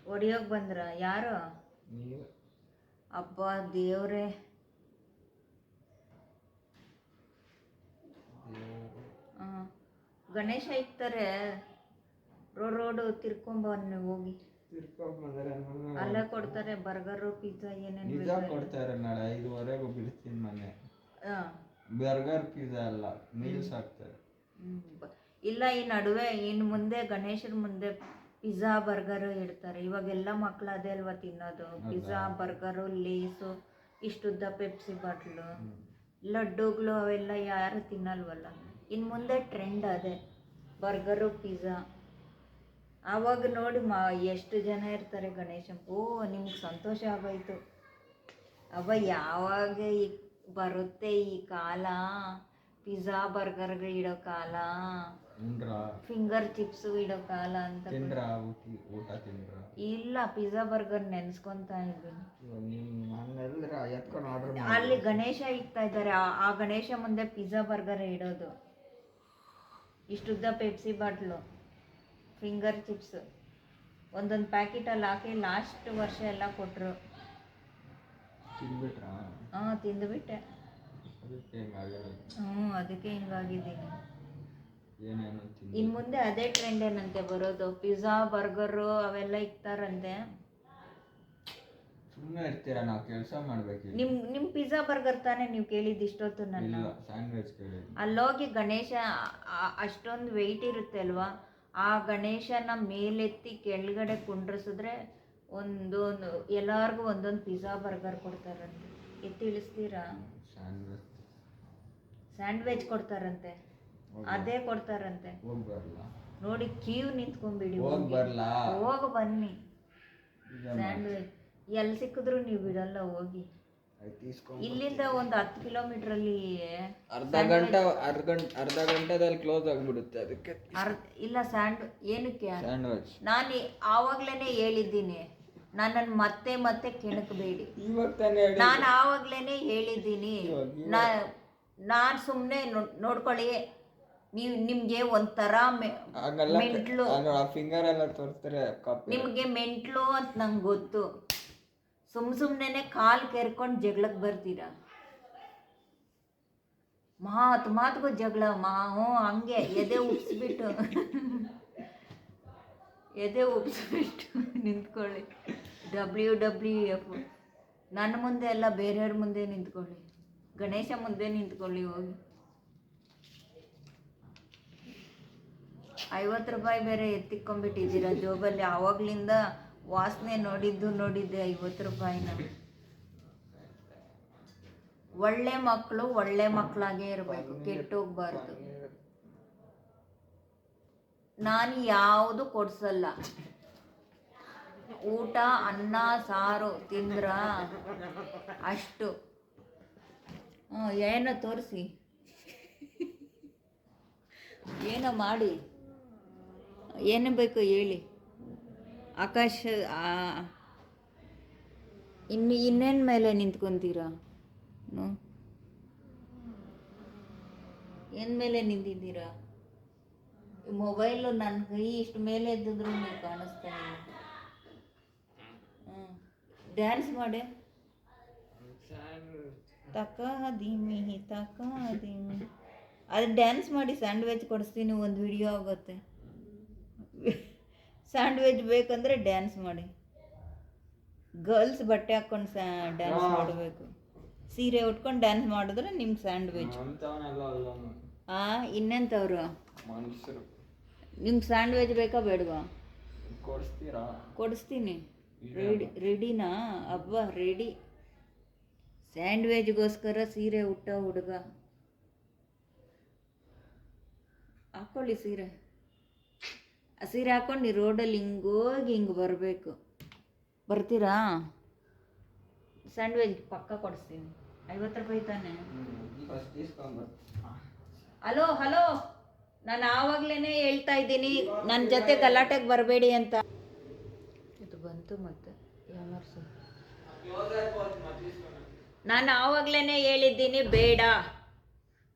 ಹೊಡಿಯೋಕೆ ಬಂದ್ರ ಯಾರು? ನೀವು ಅಬ್ಬ ದೇವ್ರೆ. ಗಣೇಶ ಇಕ್ತಾರೆ ರೋಡು ತಿರ್ಕೊಂಬನ್ನಿ ಹೋಗಿ. ಅಲ್ಲೇ ಕೊಡ್ತಾರೆ ಬರ್ಗರು ಪಿಜ್ಜಾ ಏನೇನು ಕೊಡ್ತಾರೆ. ನಾಳೆ 5:15 ಬಿಡ್ತೀನಿ ಮನೆ. ಬರ್ಗರ್ ಪಿಜ್ಜಾ ಅಲ್ಲ, ಮೀಲ್ಸ್ ಹಾಕ್ತಾರೆ. ಇಲ್ಲ, ಈ ನಡುವೆ ಇನ್ನು ಮುಂದೆ ಗಣೇಶನ ಮುಂದೆ ಪಿಜ್ಜಾ ಬರ್ಗರು ಇಡ್ತಾರೆ. ಇವಾಗೆಲ್ಲ ಮಕ್ಳು ಅದೇ ಅಲ್ವಾ ತಿನ್ನೋದು, ಪಿಜ್ಜಾ ಬರ್ಗರು, ಲೇಸು, ಇಷ್ಟುದ್ದ ಪೆಪ್ಸಿ ಬಾಟ್ಲು, ಲಡ್ಡುಗಳು ಅವೆಲ್ಲ ಯಾರು ತಿನ್ನಲ್ವಲ್ಲ. ಇನ್ನು ಮುಂದೆ ಟ್ರೆಂಡ್ ಅದೇ ಬರ್ಗರು ಪಿಜ್ಜಾ. ಆವಾಗ ನೋಡಿ ಎಷ್ಟು ಜನ ಇರ್ತಾರೆ ಗಣೇಶ. ಓ ನಿಮ್ಗೆ ಸಂತೋಷ ಆಗೋಯ್ತು. ಅವ ಯಾವಾಗ ಬರುತ್ತೆ ಈ ಕಾಲ, ಪಿಜ್ಜಾ ಬರ್ಗರ್ಗಳು ಇಡೋ ಕಾಲ, ಫಿಂಗರ್ ಚಿಪ್ಸು ಇಡೋ ಕಾಲ ಅಂತ. ಇಲ್ಲ, ಪಿಜ್ಜಾ ಬರ್ಗರ್ ನೆನ್ಸ್ಕೊಂತಾ ಇದ್ದೀನಿ. ಅಲ್ಲಿ ಗಣೇಶ ಇಕ್ತಾ ಇದ್ದಾರೆ, ಆ ಗಣೇಶ ಮುಂದೆ ಪಿಜ್ಜಾ ಬರ್ಗರ್ ಇಡೋದು. ಇಷ್ಟುದ್ದ ಪೆಪ್ಸಿ ಬಾಟ್ಲು, ಫಿಂಗರ್ ಚಿಪ್ಸ್ ಒಂದೊಂದು ಪ್ಯಾಕೆಟಲ್ಲಿ ಹಾಕಿ ಲಾಸ್ಟ್ ವರ್ಷ ಎಲ್ಲ ಕೊಟ್ಟರು. ತಿಂದುಬಿಟ್ಟೆ. ಅದಕ್ಕೆ ಹಿಂಗಾಗಿದ್ದೀನಿ. ಇನ್ನು ಮುಂದೆ ಅದೇ ಟ್ರೆಂಡ್ ಏನಂತೆ ಬರೋದು, ಪಿಜ್ಜಾ ಬರ್ಗರು ಅವೆಲ್ಲ ಇಕ್ತಾರಂತೆ. ಸುಮ್ಮನೆ ಇರ್ತೀರಾ, ನಾವು ಕೆಲಸ ಮಾಡ್ಬೇಕು. ನಿಮ್ ಪಿಜ್ಜಾ ಬರ್ಗರ್ ತಾನೇ ನೀವು ಕೇಳಿದ್ದು ಇಷ್ಟೊತ್ತು? ನನ್ನ ಸ್ಯಾಂಡ್ವಿಚ್ ಕೇಳಿದ್ದು. ಅಲ್ಲೋಗಿ ಗಣೇಶ ಅಷ್ಟೊಂದು ವೆಯ್ಟ್ ಇರುತ್ತೆ ಅಲ್ವಾ, ಆ ಗಣೇಶನ ಮೇಲೆತ್ತಿ ಕೆಳಗಡೆ ಕುಂಡ್ರಿಸಿದ್ರೆ ಒಂದೊಂದು ಎಲ್ಲಾರ್ಗು ಒಂದೊಂದು ಪಿಜ್ಜಾ ಬರ್ಗರ್ ಕೊಡ್ತಾರಂತೆ. ಎತ್ತಿ ಇಳಿಸ್ತೀರಾ? ಸ್ಯಾಂಡ್ವಿಚ್ ಕೊಡ್ತಾರಂತೆ, ಅದೇ ಕೊಡ್ತಾರಂತೆ. ನೋಡಿ ಕ್ಯೂ ನಿಂತ್ಕೊಂಡ್ಬಿಡಿ, ಹೋಗಿ ಬನ್ನಿ. ಸ್ಯಾಂಡ್ವಿಚ್ ಎಲ್ಲಿ ಸಿಕ್ಕಿದ್ರು ನೀವು ಬಿಡಲ್ಲ, ಹೋಗಿ. ಇಲ್ಲಿಂದ ಒಂದು 10 ಕಿಲೋಮೀಟ್ರಲ್ಲಿ ಅರ್ಧ ಗಂಟೆದಲ್ಲಿ ಕ್ಲೋಸ್ ಆಗಿಬಿಡುತ್ತೆ. ಅದಕ್ಕೆ ಇಲ್ಲ ಏನಕ್ಕೆ ನಾನು ಆವಾಗ್ಲೇನೆ ಹೇಳಿದ್ದೀನಿ, ನನ್ನನ್ನು ಮತ್ತೆ ಕೆಣಕಬೇಡಿ. ನಾನು ಆವಾಗ್ಲೇನೆ ಹೇಳಿದ್ದೀನಿ, ನಾನು ಸುಮ್ಮನೆ ನೋಡ್ಕೊಳ್ಳಿ. ನಿಮ್ಗೆ ಒಂಥರ ಮೆಂಟ್ಲು, ನಿಮ್ಗೆ ಮೆಂಟ್ಲು ಅಂತ ನಂಗೆ ಗೊತ್ತು. ಸುಮ್ಮನೆ ಕಾಲು ಕೆರ್ಕೊಂಡು ಜಗಳಕ್ಕೆ ಬರ್ತೀರಾ. ಮಾತಿಗೂ ಜಗಳ. ಹಂಗೆ ಎದೆ ಉಪ್ಸ್ಬಿಟ್ಟು ನಿಂತ್ಕೊಳ್ಳಿ. WWF ನನ್ನ ಮುಂದೆ ಎಲ್ಲ ಬೇರೆಯವ್ರ ಮುಂದೆ ನಿಂತ್ಕೊಳ್ಳಿ, ಗಣೇಶ ಮುಂದೆ ನಿಂತ್ಕೊಳ್ಳಿ ಹೋಗಿ. 50 ರೂಪಾಯಿ ಬೇರೆ ಎತ್ತಿಕ್ಕೊಂಡ್ಬಿಟ್ಟಿದ್ದೀರಾ ಜೋಬಲ್ಲಿ. ಆವಾಗ್ಲಿಂದ ವಾಸನೆ ನೋಡಿದ್ದೆ 50 ರೂಪಾಯಿನ. ಒಳ್ಳೆ ಮಕ್ಕಳು ಒಳ್ಳೆ ಮಕ್ಕಳಾಗೇ ಇರಬೇಕು, ಕೆಟ್ಟೋಗ್ಬಾರ್ದು. ನಾನು ಯಾವುದು ಕೊಡ್ಸಲ್ಲ. ಊಟ ಅನ್ನ ಸಾರು ತಿಂದ್ರ ಅಷ್ಟು. ಏನೋ ತೋರಿಸಿ, ಏನೋ ಮಾಡಿ, ಏನು ಬೇಕು ಹೇಳಿ. ಆಕಾಶ ಇನ್ನೇನು ಮೇಲೆ ನಿಂತ್ಕೊಂತೀರಾ? ಏನ್ ಮೇಲೆ ನಿಂತಿದ್ದೀರಾ? ಮೊಬೈಲು ನನ್ನ ಕೈ ಇಷ್ಟು ಮೇಲೆ ಎದ್ದಿದ್ರು ನೀವು ಕಾಣಿಸ್ತಾ ಇಲ್ಲ. ಡ್ಯಾನ್ಸ್ ಮಾಡಿ. ತಕಾದಿಮಿ ಅದು ಡ್ಯಾನ್ಸ್ ಮಾಡಿ ಸ್ಯಾಂಡ್ವಿಚ್ ಕೊಡಿಸ್ತೀನಿ, ಒಂದು ವಿಡಿಯೋ ಆಗುತ್ತೆ. ಸ್ಯಾಂಡ್ವಿಚ್ ಬೇಕಂದ್ರೆ ಡ್ಯಾನ್ಸ್ ಮಾಡಿ. ಗರ್ಲ್ಸ್ ಬಟ್ಟೆ ಹಾಕ್ಕೊಂಡು ಡ್ಯಾನ್ಸ್ ಮಾಡಬೇಕು. ಸೀರೆ ಉಟ್ಕೊಂಡು ಡ್ಯಾನ್ಸ್ ಮಾಡಿದ್ರೆ ನಿಮ್ಗೆ ಸ್ಯಾಂಡ್ವಿಚ್. ಇನ್ನೆಂಥವ್ರು? ನಿಮ್ಗೆ ಸ್ಯಾಂಡ್ವಿಚ್ ಬೇಕಾ ಬೇಡವಾ? ಕೊಡಿಸ್ತೀನಿ. ರೆಡಿನಾ? ಅಬ್ಬಾ ರೆಡಿ. ಸ್ಯಾಂಡ್ವಿಚ್ಗೋಸ್ಕರ ಸೀರೆ ಉಟ್ಟ ಹುಡುಗ. ಹಾಕ್ಕೊಳ್ಳಿ ಸೀರೆ. ಆ ಸೀರೆ ಹಾಕ್ಕೊಂಡು ರೋಡಲ್ಲಿ ಹಿಂಗೋಗಿ ಹಿಂಗೆ ಬರಬೇಕು. ಬರ್ತೀರಾ? ಸ್ಯಾಂಡ್ವಿಚ್ ಪಕ್ಕ ಕೊಡಿಸ್ತೀನಿ. 50 ರೂಪಾಯಿ ತಾನೆ? ಹಲೋ, ನಾನು ಆವಾಗ್ಲೇ ಹೇಳ್ತಾ ಇದ್ದೀನಿ, ನನ್ನ ಜೊತೆ ಗಲಾಟೆಗೆ ಬರಬೇಡಿ ಅಂತ. ಇದು ಬಂತು ಮತ್ತೆ ಯಾಮರ್ಸು. ನಾನು ಆವಾಗ್ಲೇ ಹೇಳಿದ್ದೀನಿ ಬೇಡ.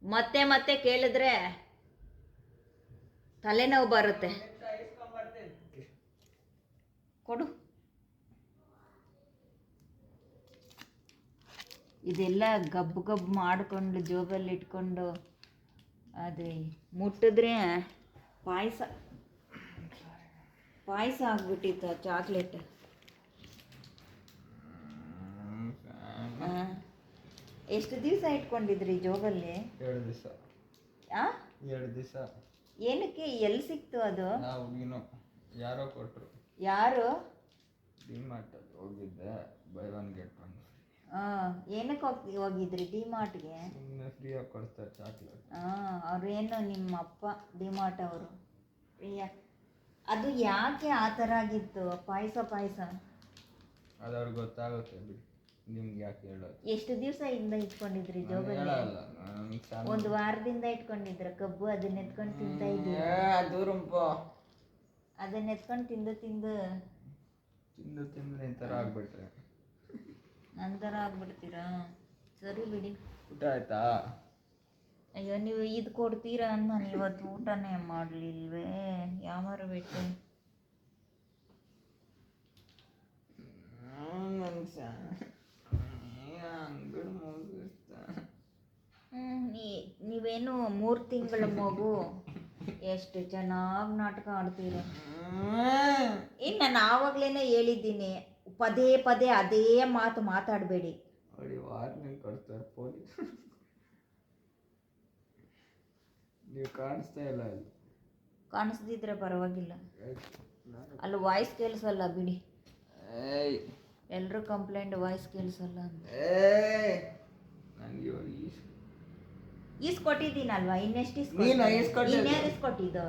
ಮತ್ತೆ ಕೇಳಿದ್ರೆ ತಲೆನೋವು ಬರುತ್ತೆ. ಕೊಡು. ಇದೆಲ್ಲ ಗಬ್ಬು ಗಬ್ಬು ಮಾಡಿಕೊಂಡು ಜೋಬಲ್ಲಿ ಇಟ್ಕೊಂಡು ಅದೇ ಮುಟ್ಟಿದ್ರೆ ಪಾಯಸ ಪಾಯಸ ಆಗ್ಬಿಟ್ಟಿತ್ತು ಚಾಕ್ಲೇಟ್. ಎಷ್ಟು ದಿವಸ ಇಟ್ಕೊಂಡಿದ್ರಿ ಜೋಬಲ್ಲಿ? 2 ದಿವಸ. ಆ 2 ದಿವಸ. ಏನಕ್ಕೆ? ಎಲ್ಲಿ ಸಿಕ್ತು ಅದು? ಹುಡುಗಿನೋ ಯಾರೋ ಕೊಟ್ಟರು. ಯಾರು? ಡಿಮಾರ್ಟಲ್ಲಿ ಹೋಗಿದ್ದೆ, ಬೈ ಒನ್ ಗೆಟ್ ಒನ್. ಏನಕ್ಕೆ ಹೋಗಿದ್ರಿ ಡಿಮಾರ್ಟ್ಗೆ? ಸುಮ್ಮನೆ ಫ್ರೀಯಾಗಿ ಕೊಡ್ತಾರೆ ಚಾಕ್ಲೇಟ್. ಅವ್ರೇನು ನಿಮ್ಮ ಅಪ್ಪ ಡಿಮಾರ್ಟ್ ಅವರು ಫ್ರೀಯಾ? ಅದು ಯಾಕೆ ಆ ಥರ ಆಗಿತ್ತು ಪಾಯಸ? ಅದು ಅವ್ರಿಗೆ ಗೊತ್ತಾಗುತ್ತೆ ಬಿಡಿ, ನಿಮ್ಗೆ ಯಾಕೆ ಹೇಳೋದು? ಎಷ್ಟು ದಿವಸ ಇಂದ ಇಟ್ಕೊಂಡಿದ್ರಿ ಜೋಬಲ್ಲಿ? ಒಂದು ವಾರದಿಂದ ಇಟ್ಕೊಂಡಿದ್ರ ಕಬ್ಬು? ಅದನ್ನ ಎತ್ಕೊಂಡು ತಿಂತಾ ಇದ್ದೀವಿ. ಅದನ್ನ ಎತ್ಕೊಂಡು ತಿಂದು ಈ ಥರ ಆಗ್ಬಿಟ್ರೆ ನಂತರ ಆಗ್ಬಿಡ್ತೀರಾ? ಸರಿ ಬಿಡಿ. ಊಟ ಆಯ್ತಾ? ಅಯ್ಯೋ, ನೀವು ಇದು ಕೊಡ್ತೀರಾ ಅಂತ ನಾನು ಇವತ್ತು ಊಟನೇ ಮಾಡಲಿಲ್ವೇ? ಯಾವಾರ ಬಿಟ್ಟು ನೀವೇನು 3 ತಿಂಗಳ ಮಗು, ಎಷ್ಟು ಚೆನ್ನಾಗಿ ನಾಟಕ ಆಡ್ತೀರ. ನಾನು ಆವಾಗಲೇ ಹೇಳಿದ್ದೀನಿ, ಪದೇ ಪದೇ ಅದೇ ಮಾತು ಮಾತಾಡಬೇಡಿ. ವಾರ್ನಿಂಗ್ ಕೊಡ್ತಾರೆ ಪೊಲೀಸ್. ನೀವು ಕಾಣಿಸ್ತಾ ಇಲ್ಲ. ಅಲ್ಲಿ ಕಾಣಿಸ್ದಿದ್ರೆ ಪರವಾಗಿಲ್ಲ, ಅಲ್ಲಿ ವಾಯ್ಸ್ ಕೇಳಿಸಲ್ಲ ಬಿಡಿ. ಎಲ್ಲರೂ ಕಂಪ್ಲೇಂಟ್ ವಾಯ್ಸ್ ಕೇಳಿಸಲ್ಲ ಅಂತ. ನನಗೆ ಕೊಟ್ಟಿದ್ದೀನಲ್ವಾ, ಇನ್ನೆಷ್ಟು ಕೊಟ್ಟಿದ್ದು?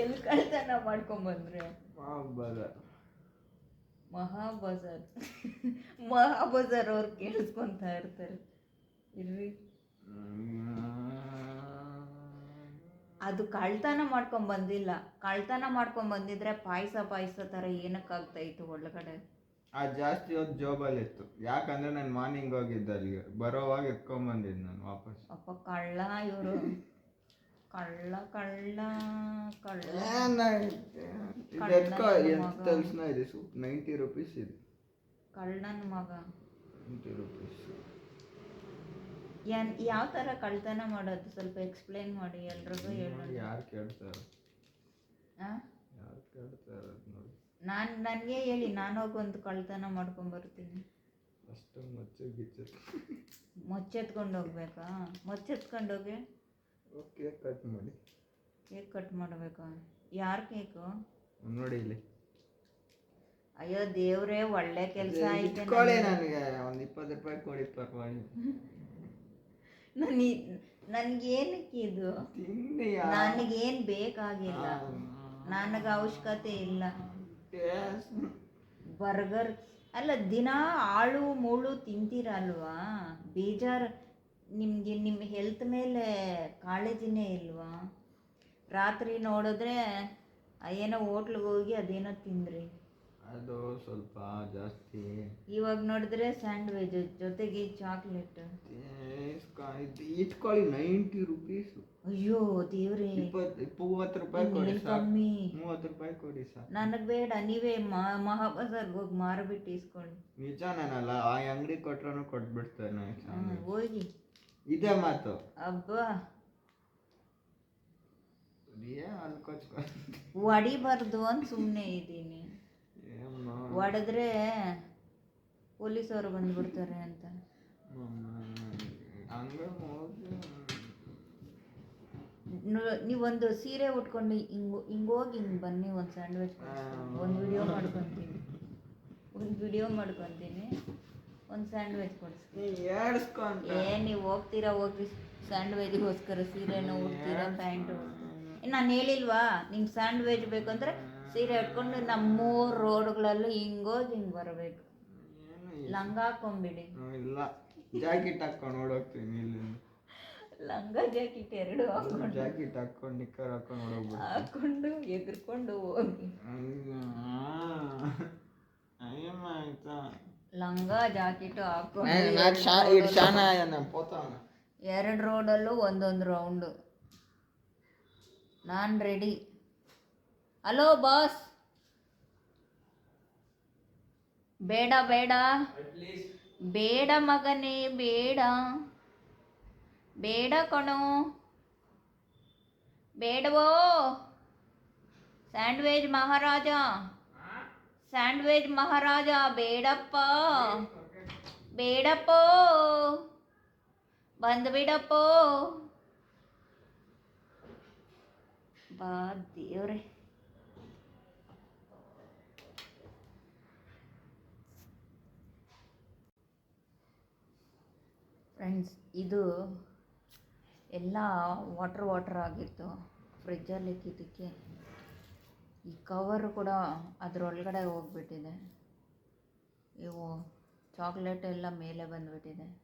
ಎಲ್ಲಿ ಕಳ್ತನ ಮಾಡ್ಕೊಂಬಂದ್ರೆ? ಮಹಾಬಜಾರ್ ಅವ್ರು ಕೇಳಿಸ್ಕೊಂತ ಇರ್ತಾರೆ. ಇರ್ರಿ, ಅದು ಕಳ್ತನ ಮಾಡ್ಕೊಂಬಂದಿಲ್ಲ. ಕಳ್ತನ ಮಾಡ್ಕೊಂಬಂದಿದ್ರೆ ಪಾಯಸ ಥರ ಏನಕ್ಕಾಗ್ತಾ ಇತ್ತು ಒಳಗಡೆ? ಜಾಸ್ತಿ ಹೊತ್ತು ಜೋಬಲ್ಲಿ ಇತ್ತು. ಯಾಕಂದ್ರೆ ನಾನು ಮಾರ್ನಿಂಗ್ ಹೋಗಿದ್ದೆ ಅಲ್ಲಿಗೆ, ಬರೋವಾಗ ಎತ್ಕೊಂಬಂದಿದ್ದು ನಾನು ವಾಪಸ್. ಅಪ್ಪ ಕಳ್ಳ ಇವರು, ಕಳ್ಳ ಇದೆ 90 ರೂಪೀಸ್ ಇದೆ. ಕಳ್ಳನ ಮಗ 90 ರೂಪೀಸ್. ಯಾವ ಥರ ಕಳ್ತನ ಮಾಡೋದು ಸ್ವಲ್ಪ ಎಕ್ಸ್ಪ್ಲೇನ್ ಮಾಡಿ ಎಲ್ರಿಗೂ ಹೇಳೋಣ. ಯಾರು ಕೇಳ್ತಾರೆ? ನನಗೆ ಹೇಳಿ, ನಾನು ಹೋಗಿ ಒಂದು ಕಳ್ತನ ಮಾಡ್ಕೊಂಬರ್ತೀನಿ. ಫಸ್ಟ್ ಮೊಚ್ಚೆತ್ಕೊಂಡು ಹೋಗ್ಬೇಕಾ? ಮೊಚ್ಚೆತ್ಕೊಂಡೋಗಿ ಕೇಕ್ ಕಟ್ ಮಾಡಿ. ಕೇಕ್ ಕಟ್ ಮಾಡಬೇಕಾ? ಯಾರು ಕೇಕು? ನೋಡಿ ಇಲ್ಲಿ. ಅಯ್ಯೋ ದೇವ್ರೇ, ಒಳ್ಳೆ ಕೆಲಸ ಆಯ್ತು. ನನಗೆ ಒಂದು 20 ರೂಪಾಯಿ ಕೊಡಿ ಪರವಾಗಿ. ನನಗೇನಕ್ಕೆ ಇದು? ನನಗೇನು ಬೇಕಾಗಿಲ್ಲ, ನನಗೆ ಅವಶ್ಯಕತೆ ಇಲ್ಲ. ಬರ್ಗರ್ ಅಲ್ಲ, ದಿನ ಆಳು ಮೂಳು ತಿಂತೀರಲ್ವಾ? ಬೇಜಾರು ನಿಮಗೆ. ನಿಮ್ಮ ಹೆಲ್ತ್ ಮೇಲೆ ಕಾಳಜಿನೇ ಇಲ್ವಾ? ರಾತ್ರಿ ನೋಡಿದ್ರೆ ಏನೋ ಹೋಟ್ಲಿಗೆ ಹೋಗಿ ಅದೇನೋ ತಿಂದ್ರಿ, ಅದು ಸ್ವಲ್ಪ ಜಾಸ್ತಿ. ಇವಾಗ ನೋಡಿದ್ರೆ ಸ್ಯಾಂಡ್ವಿಚ್ ಜೊತೆಗೆ ಚಾಕ್ಲೇಟ್ ಇಟ್ಕೊಳ್ಳಿ. 90 ರೂಪೀಸ್. ಅಯ್ಯೋ ದೇವ್ರೆ, 30 ರೂಪಾಯಿ ಕೊಡಿ, ಕಮ್ಮಿ. 30 ರೂಪಾಯಿ ಕೊಡಿ ಸರ್. ನನಗೆ ಬೇಡ, ನೀವೇ ಮಹಾಬಜಾರ್ಗೆ ಹೋಗಿ ಮಾರಬಿಟ್ಟು ಇಸ್ಕೊಳ್ಳಿ. ನಿಜ, ನಾನಲ್ಲ, ಆ ಅಂಗಡಿ ಕೊಟ್ರೂ ಕೊಟ್ಬಿಡ್ತೇನೆ. ಹೋಗಿ ಇದೇ ಮಾತು. ಅಬ್ಬಾ, ಹೊಡಿಬಾರ್ದು ಅಂತ ಸುಮ್ಮನೆ ಇದ್ದೀನಿ. ಹೊಡೆದ್ರೆ ಪೊಲೀಸವರು ಬಂದ್ಬಿಡ್ತಾರೆ ಅಂತ. ನೀವೊಂದು ಸೀರೆ ಉಟ್ಕೊಂಡು ಹಿಂಗೋಗಿ ಹಿಂಗೆ ಬನ್ನಿ, ಒಂದು ಸ್ಯಾಂಡ್ವಿಚ್ ಒಂದು ವಿಡಿಯೋ ಮಾಡ್ಕೊತೀನಿ, ಒಂದು ಸ್ಯಾಂಡ್ವಿಚ್ ಕೊಡಿಸಿ. ನೀವು ಹೋಗ್ತೀರಾ ಹೋಗಿ, ಸ್ಯಾಂಡ್ವಿಚ್ಗೋಸ್ಕರ ಸೀರೆನೂ ಉಡ್ತೀರಾ, ಪ್ಯಾಂಟು. ನಾನು ಹೇಳಿಲ್ವಾ ನಿಮ್ಗೆ ಸ್ಯಾಂಡ್ವಿಚ್ ಬೇಕಂದ್ರೆ ಸೀರೆ ಉಟ್ಕೊಂಡು ನಮ್ಮೂರು ರೋಡ್ಗಳಲ್ಲೂ ಹಿಂಗೋಗಿ ಹಿಂಗೆ ಬರಬೇಕು. ಲಂಗ ಹಾಕೊಂಬಿಡಿ. ಇಲ್ಲ, ಜಾಕೆಟ್ ಹಾಕೊಂಡು ಓಡೋಗ್ತೀನಿ. ಇಲ್ಲಿ ಲಂಗ ಜಾಕೆಟ್ ಎರಡು ಹಾಕೊಂಡು, ಜಾಕೆಟ್ ಹಾಕೊಂಡು ನಿಕ್ಕರ್ ಹಾಕೊಂಡು ಓಡೋಗ್ಬಿಟ್ಟು, ಹಾಕೊಂಡು ಎಗರ್ಕೊಂಡು ಹೋಗಿ. ಲಂಗ ಜಾಕೆಟು ಹಾಕೊಂಡು 2 ರೋಡಲ್ಲೂ ಒಂದೊಂದು ರೌಂಡು. ನಾನು ರೆಡಿ. ಹಲೋ ಬಾಸ್, ಬೇಡ ಬೇಡ ಬೇಡ ಮಗನೇ ಬೇಡ, ಬೇಡ ಕಣೋ, ಬೇಡವೋ ಸ್ಯಾಂಡ್ವಿಚ್ ಮಹಾರಾಜ, ಸ್ಯಾಂಡ್ವಿಚ್ ಮಹಾರಾಜ ಬೇಡಪ್ಪ, ಬೇಡಪ್ಪೋ, ಬಂದ್ಬಿಡಪ್ಪೋ. ಬಾ ದೇವ್ರೆ. ಫ್ರೆಂಡ್ಸ್, ಇದು ಎಲ್ಲ ವಾಟರ್ ಆಗಿತ್ತು. ಫ್ರಿಜ್ಜಲ್ಲಿ ಇಕ್ಕಿದ್ದಕ್ಕೆ ಈ ಕವರು ಕೂಡ ಅದರೊಳಗಡೆ ಹೋಗ್ಬಿಟ್ಟಿದೆ. ಇವು ಚಾಕ್ಲೇಟ್ ಎಲ್ಲ ಮೇಲೆ ಬಂದುಬಿಟ್ಟಿದೆ.